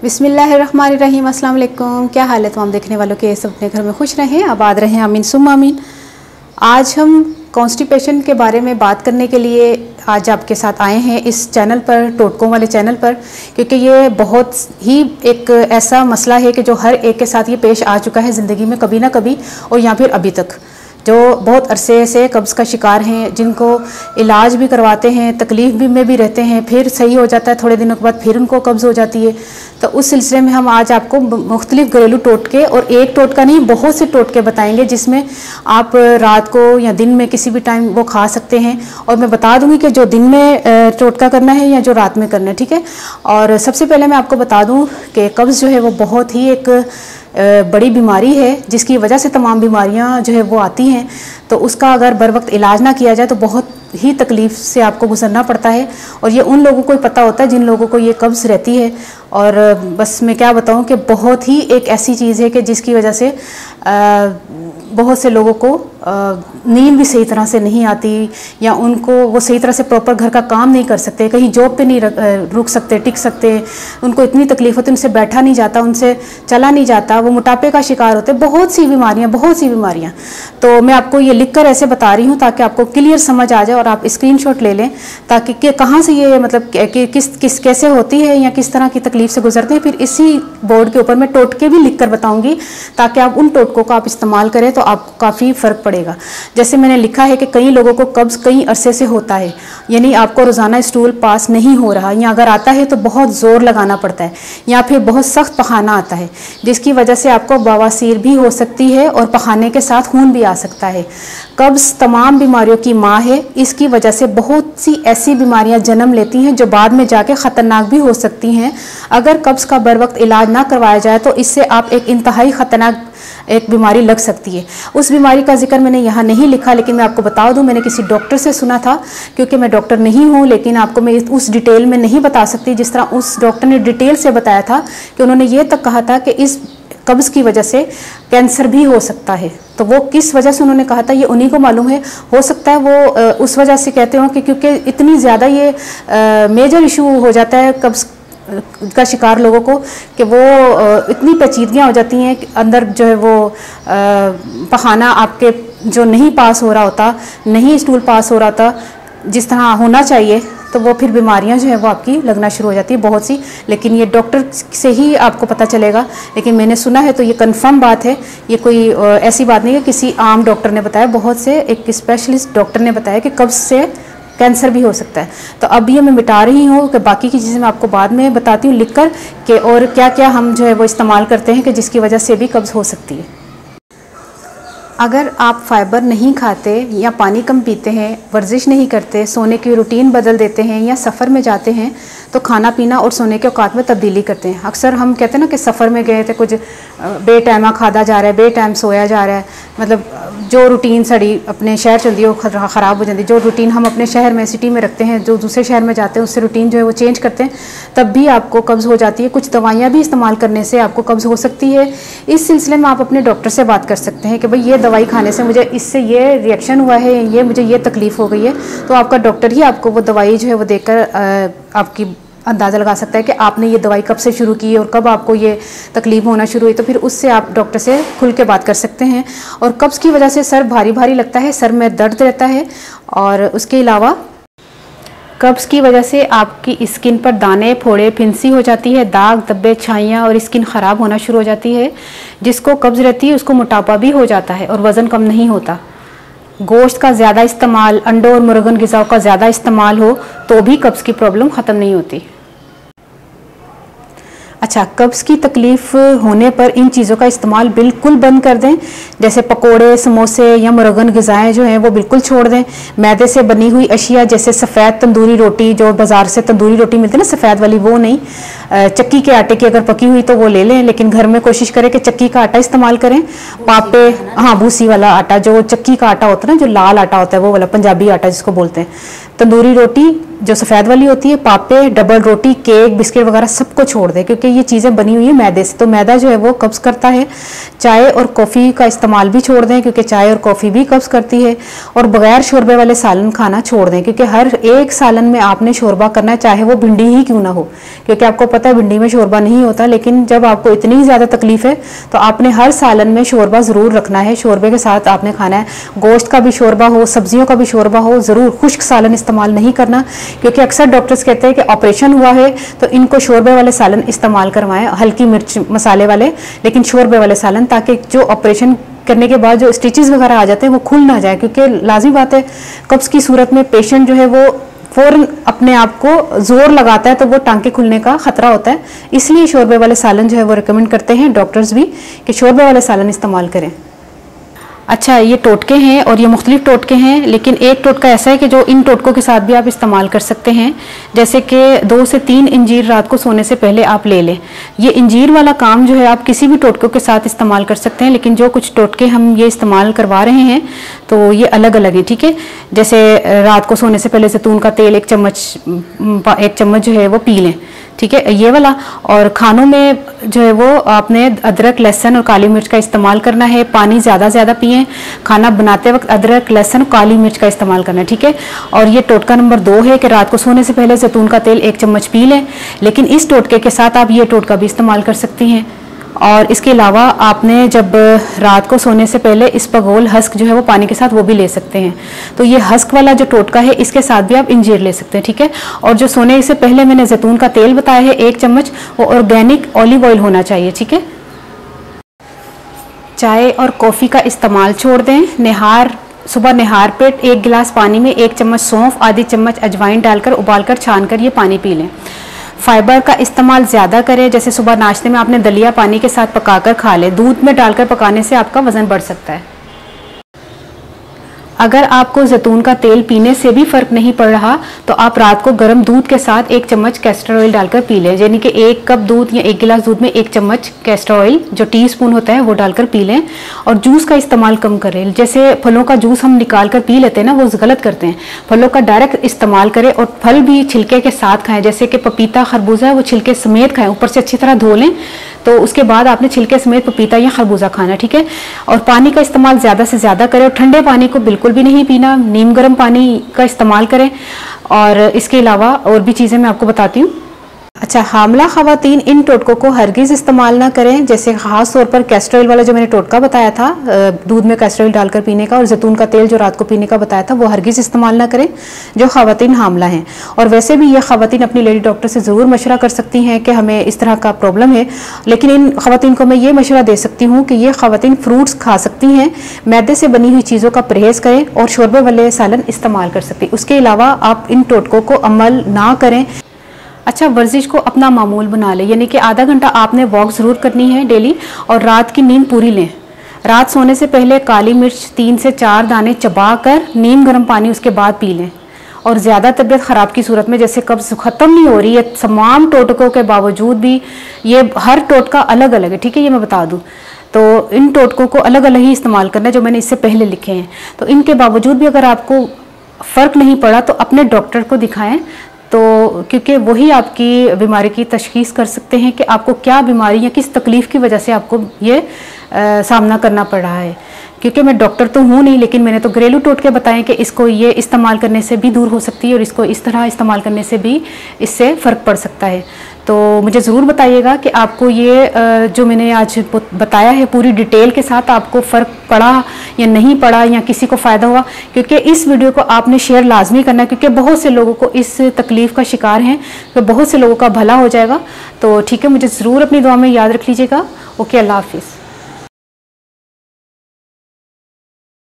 बिस्मिल्लाहिर्रहमानिर्रहीम। अस्सलाम वालेकुम। क्या हाल है तमाम देखने वालों के? सब अपने घर में खुश रहें, आबाद रहें, आमीन सुम्मा आमीन। आज हम कॉन्स्टिपेशन के बारे में बात करने के लिए आज आपके साथ आए हैं इस चैनल पर, टोटकों वाले चैनल पर, क्योंकि ये बहुत ही एक ऐसा मसला है कि जो हर एक के साथ ये पेश आ चुका है ज़िंदगी में कभी ना कभी, और या फिर अभी तक। जो बहुत अरसे से कब्ज़ का शिकार हैं, जिनको इलाज भी करवाते हैं, तकलीफ़ भी में भी रहते हैं, फिर सही हो जाता है, थोड़े दिनों के बाद फिर उनको कब्ज़ हो जाती है। तो उस सिलसिले में हम आज आपको मुख्तलिफ घरेलू टोटके, और एक टोटका नहीं बहुत से टोटके बताएंगे जिसमें आप रात को या दिन में किसी भी टाइम वो खा सकते हैं। और मैं बता दूंगी कि जो दिन में टोटका करना है या जो रात में करना है, ठीक है। और सबसे पहले मैं आपको बता दूं कि कब्ज़ जो है वो बहुत ही एक बड़ी बीमारी है जिसकी वजह से तमाम बीमारियां जो है वो आती हैं। तो उसका अगर बर वक्त इलाज ना किया जाए तो बहुत ही तकलीफ़ से आपको गुजरना पड़ता है, और ये उन लोगों को ही पता होता है जिन लोगों को ये कब्ज़ रहती है। और बस मैं क्या बताऊं कि बहुत ही एक ऐसी चीज़ है कि जिसकी वजह से बहुत से लोगों को नींद भी सही तरह से नहीं आती, या उनको वो सही तरह से प्रॉपर घर का काम नहीं कर सकते, कहीं जॉब पे नहीं रुक सकते, टिक सकते, उनको इतनी तकलीफ होती है, उनसे बैठा नहीं जाता, उनसे चला नहीं जाता, वो मोटापे का शिकार होते, बहुत सी बीमारियां। तो मैं आपको ये लिखकर ऐसे बता रही हूँ ताकि आपको क्लियर समझ आ जाए, और आप स्क्रीनशॉट ले लें ताकि कि कहाँ से ये मतलब कि किस कैसे होती है या किस तरह की तकलीफ से गुजरते हैं। फिर इसी बोर्ड के ऊपर मैं टोटके भी लिख कर बताऊँगी ताकि आप उन टोटकों का आप इस्तेमाल करें तो आपको काफ़ी फ़र्क पड़ेगा। जैसे मैंने लिखा है कि कई लोगों को कब्ज़ कई अरसे से होता है, यानी आपको रोज़ाना स्टूल पास नहीं हो रहा, या अगर आता है तो बहुत ज़ोर लगाना पड़ता है, या फिर बहुत सख्त पखाना आता है जिसकी वजह से आपको बवासीर भी हो सकती है और पखाने के साथ खून भी आ सकता है। कब्ज़ तमाम बीमारियों की माँ है। इसकी वजह से बहुत सी ऐसी बीमारियां जन्म लेती हैं जो बाद में जाके ख़तरनाक भी हो सकती हैं। अगर कब्ज़ का बर वक्त इलाज ना करवाया जाए तो इससे आप एक इंतहाई ख़तरनाक एक बीमारी लग सकती है। उस बीमारी का जिक्र मैंने यहाँ नहीं लिखा, लेकिन मैं आपको बता दूँ मैंने किसी डॉक्टर से सुना था, क्योंकि मैं डॉक्टर नहीं हूँ, लेकिन आपको मैं उस डिटेल में नहीं बता सकती जिस तरह उस डॉक्टर ने डिटेल से बताया था कि उन्होंने ये तक कहा था कि इस कब्ज़ की वजह से कैंसर भी हो सकता है। तो वो किस वजह से उन्होंने कहा था ये उन्हीं को मालूम है। हो सकता है वो उस वजह से कहते हो कि क्योंकि इतनी ज़्यादा ये मेजर इशू हो जाता है कब्ज़ का शिकार लोगों को कि वो इतनी पेचीदगियाँ हो जाती हैं कि अंदर जो है वो पखाना आपके जो नहीं पास हो रहा होता, नहीं स्टूल पास हो रहा था जिस तरह होना चाहिए, तो वो फिर बीमारियां जो है वो आपकी लगना शुरू हो जाती है बहुत सी। लेकिन ये डॉक्टर से ही आपको पता चलेगा, लेकिन मैंने सुना है तो ये कंफर्म बात है, ये कोई ऐसी बात नहीं है किसी आम डॉक्टर ने बताया, बहुत से एक स्पेशलिस्ट डॉक्टर ने बताया कि कब्ज़ से कैंसर भी हो सकता है। तो अब ये मैं मिटा रही हूँ कि बाकी की चीज़ें मैं आपको बाद में बताती हूँ लिखकर कि और क्या क्या हम जो है वो इस्तेमाल करते हैं कि जिसकी वजह से भी कब्ज़ हो सकती है। अगर आप फाइबर नहीं खाते या पानी कम पीते हैं, वर्जिश नहीं करते, सोने की रूटीन बदल देते हैं या सफ़र में जाते हैं तो खाना पीना और सोने के औकात में तब्दीली करते हैं। अक्सर हम कहते हैं ना कि सफ़र में गए थे, कुछ बेटाइमा खादा जा रहा है, बेटाइम सोया जा रहा है, मतलब जो रूटीन साड़ी अपने शहर चलती है वो ख़राब हो जाती है। जो रूटीन हम अपने शहर में सिटी में रखते हैं, जो दूसरे शहर में जाते हैं उससे रूटीन जो है वो चेंज करते हैं, तब भी आपको कब्ज़ हो जाती है। कुछ दवाइयाँ भी इस्तेमाल करने से आपको कब्ज़ हो सकती है। इस सिलसिले में आप अपने डॉक्टर से बात कर सकते हैं कि भाई ये दवाई खाने से मुझे इससे ये रिएक्शन हुआ है, ये मुझे ये तकलीफ़ हो गई है, तो आपका डॉक्टर ही आपको वो दवाई जो है वो देकर आपकी अंदाज़ा लगा सकता है कि आपने ये दवाई कब से शुरू की और कब आपको ये तकलीफ़ होना शुरू हुई। तो फिर उससे आप डॉक्टर से खुल के बात कर सकते हैं। और कब्ज़ की वजह से सर भारी भारी लगता है, सर में दर्द रहता है, और उसके अलावा कब्ज़ की वजह से आपकी स्किन पर दाने, फोड़े, फिंसी हो जाती है, दाग, धब्बे, छाइयाँ, और स्किन ख़राब होना शुरू हो जाती है। जिसको कब्ज़ रहती है उसको मोटापा भी हो जाता है और वज़न कम नहीं होता। गोश्त का ज़्यादा इस्तेमाल, अंडों और मुर्गन ग़िज़ाओं का ज़्यादा इस्तेमाल हो तो भी कब्ज़ की प्रॉब्लम ख़त्म नहीं होती। अच्छा, कब्ज़ की तकलीफ़ होने पर इन चीज़ों का इस्तेमाल बिल्कुल बंद कर दें, जैसे पकोड़े, समोसे या मुर्गन ग़िज़ाएँ जो हैं वो बिल्कुल छोड़ दें। मैदे से बनी हुई अशिया जैसे सफ़ेद तंदूरी रोटी, जो बाज़ार से तंदूरी रोटी मिलती है ना सफ़ेद वाली, वो नहीं। चक्की के आटे की अगर पकी हुई तो वो ले लें, लेकिन घर में कोशिश करें कि चक्की का आटा इस्तेमाल करें। पापे, हाँ, भूसी वाला आटा, जो चक्की का आटा होता है ना, जो लाल आटा होता है वो वाला पंजाबी आटा जिसको बोलते हैं, तंदूरी रोटी जो सफ़ेद वाली होती है, पापे, डबल रोटी, केक, बिस्किट वगैरह सबको छोड़ दें, क्योंकि ये चीज़ें बनी हुई है मैदे से, तो मैदा जो है वो कब्ज़ करता है। चाय और कॉफ़ी का इस्तेमाल भी छोड़ दें, क्योंकि चाय और कॉफ़ी भी कब्ज़ करती है। और बगैर शोरबे वाले सालन खाना छोड़ दें, क्योंकि हर एक सालन में आपने शोरबा करना है, चाहे वो भिंडी ही क्यों ना हो, क्योंकि आपको पता है भिंडी में शोरबा नहीं होता। लेकिन जब आपको इतनी ज़्यादा तकलीफ है तो आपने हर सालन में शोरबा ज़रूर रखना है। शोरबे के साथ आपने खाना है, गोश्त का भी शोरबा हो, सब्जियों का भी शोरबा हो, ज़रूर खुश्क सालन इस्तेमाल नहीं करना, क्योंकि अक्सर डॉक्टर्स कहते हैं कि ऑपरेशन हुआ है तो इनको शोरबे वाले सालन इस्तेमाल करवाएं, हल्की मिर्च मसाले वाले, लेकिन शोरबे वाले सालन, ताकि जो ऑपरेशन करने के बाद जो स्टिचेस वगैरह आ जाते हैं वो खुल ना जाए। क्योंकि लाजमी बात है, कब्ज़ की सूरत में पेशेंट जो है वो फ़ौरन अपने आप को जोर लगाता है तो वो टांके खुलने का खतरा होता है। इसलिए शोरबे वाले सालन जो है वो रिकमेंड करते हैं डॉक्टर्स भी कि शोरबे वाले सालन इस्तेमाल करें। अच्छा, ये टोटके हैं और ये मुख्तलिफ टोटके हैं, लेकिन एक टोटका ऐसा है कि जो इन टोटकों के साथ भी आप इस्तेमाल कर सकते हैं। जैसे कि 2 से 3 इंजीर रात को सोने से पहले आप ले लें। ये इंजीर वाला काम जो है आप किसी भी टोटकों के साथ इस्तेमाल कर सकते हैं, लेकिन जो कुछ टोटके हम ये इस्तेमाल करवा रहे हैं तो ये अलग अलग हैं, ठीक है। जैसे रात को सोने से पहले जैतून का तेल 1 चम्मच जो है वो पी लें, ठीक है, ये वाला। और खानों में जो है वो आपने अदरक, लहसुन और काली मिर्च का इस्तेमाल करना है। पानी ज़्यादा पिएं। खाना बनाते वक्त अदरक, लहसुन, काली मिर्च का इस्तेमाल करना है, ठीक है। और ये टोटका नंबर 2 है कि रात को सोने से पहले जैतून का तेल 1 चम्मच पी लें। लेकिन इस टोटके के साथ आप ये टोटका भी इस्तेमाल कर सकती हैं। और इसके अलावा आपने जब रात को सोने से पहले इसबगोल हस्क जो है वो पानी के साथ वो भी ले सकते हैं। तो ये हस्क वाला जो टोटका है इसके साथ भी आप इंजीर ले सकते हैं, ठीक है। और जो सोने से पहले मैंने जैतून का तेल बताया है 1 चम्मच, वो ऑर्गेनिक ऑलिव ऑयल होना चाहिए, ठीक है। चाय और कॉफ़ी का इस्तेमाल छोड़ दें। सुबह निहार पेट 1 गिलास पानी में 1 चम्मच सौंफ, आधी चम्मच अजवाइन डालकर उबालकर छानकर ये पानी पी लें। फाइबर का इस्तेमाल ज़्यादा करें, जैसे सुबह नाश्ते में आपने दलिया पानी के साथ पकाकर खा लें। दूध में डालकर पकाने से आपका वज़न बढ़ सकता है। अगर आपको जैतून का तेल पीने से भी फ़र्क नहीं पड़ रहा तो आप रात को गर्म दूध के साथ 1 चम्मच कैस्टर ऑयल डालकर पी लें। यानी कि 1 कप दूध या 1 गिलास दूध में 1 चम्मच कैस्टर ऑयल जो टीस्पून होता है वो डालकर पी लें। और जूस का इस्तेमाल कम करें। जैसे फलों का जूस हम निकाल कर पी लेते हैं ना, वो गलत करते हैं। फलों का डायरेक्ट इस्तेमाल करें और फल भी छिलके के साथ खाएं। जैसे कि पपीता, खरबूजा है वो छिलके समेत खाएं, ऊपर से अच्छी तरह धो लें, तो उसके बाद आपने छिलके समेत पपीता या खरबूजा खाना, ठीक है। और पानी का इस्तेमाल ज़्यादा से ज़्यादा करें और ठंडे पानी को बिल्कुल भी नहीं पीना, नीम गर्म पानी का इस्तेमाल करें। और इसके अलावा और भी चीज़ें मैं आपको बताती हूँ। अच्छा, हामला ख़वातीन इन टोटकों को हरगिज़ इस्तेमाल ना करें। जैसे ख़ास तौर पर कैस्टर ऑयल वाला जो मैंने टोटका बताया था, दूध में कैस्टर ऑयल डालकर पीने का, और जैतून का तेल जो रात को पीने का बताया था, वो हरगिज़ इस्तेमाल ना करें जो ख़वातीन हामला हैं। और वैसे भी ये ख़वातीन अपनी लेडी डॉक्टर से ज़रूर मशवरा कर सकती हैं कि हमें इस तरह का प्रॉब्लम है। लेकिन इन ख़वातीन को मैं ये मशवरा दे सकती हूँ कि ये ख़वातीन फ्रूट्स खा सकती हैं, मैदे से बनी हुई चीज़ों का परहेज़ करें और शोरबे वाले सालन इस्तेमाल कर सकती हैं। उसके अलावा आप इन टोटकों को अमल ना करें। अच्छा, वर्जिश को अपना मामूल बना लें, यानी कि आधा घंटा आपने वॉक ज़रूर करनी है डेली, और रात की नींद पूरी लें। रात सोने से पहले काली मिर्च 3 से 4 दाने चबा कर नीम गर्म पानी उसके बाद पी लें। और ज़्यादा तबीयत ख़राब की सूरत में, जैसे कब्ज़ ख़त्म नहीं हो रही है, तमाम टोटकों के बावजूद भी, ये हर टोटका अलग अलग है, ठीक है, ये मैं बता दूँ, तो इन टोटकों को अलग अलग ही इस्तेमाल करना है जो मैंने इससे पहले लिखे हैं। तो इनके बावजूद भी अगर आपको फ़र्क नहीं पड़ा तो अपने डॉक्टर को दिखाएं, तो क्योंकि वही आपकी बीमारी की तशख़ीस कर सकते हैं कि आपको क्या बीमारी या किस तकलीफ़ की वजह से आपको ये सामना करना पड़ रहा है। क्योंकि मैं डॉक्टर तो हूँ नहीं, लेकिन मैंने तो घरेलू टोटके बताएं कि इसको ये इस्तेमाल करने से भी दूर हो सकती है और इसको इस तरह इस्तेमाल करने से भी इससे फ़र्क पड़ सकता है। तो मुझे ज़रूर बताइएगा कि आपको ये जो मैंने आज बताया है पूरी डिटेल के साथ आपको फ़र्क पड़ा या नहीं पड़ा, या किसी को फ़ायदा हुआ। क्योंकि इस वीडियो को आपने शेयर लाजमी करना है, क्योंकि बहुत से लोगों को इस तकलीफ़ का शिकार हैं, तो बहुत से लोगों का भला हो जाएगा। तो ठीक है, मुझे ज़रूर अपनी दुआ में याद रख लीजिएगा। ओके, अल्लाह हाफिज़।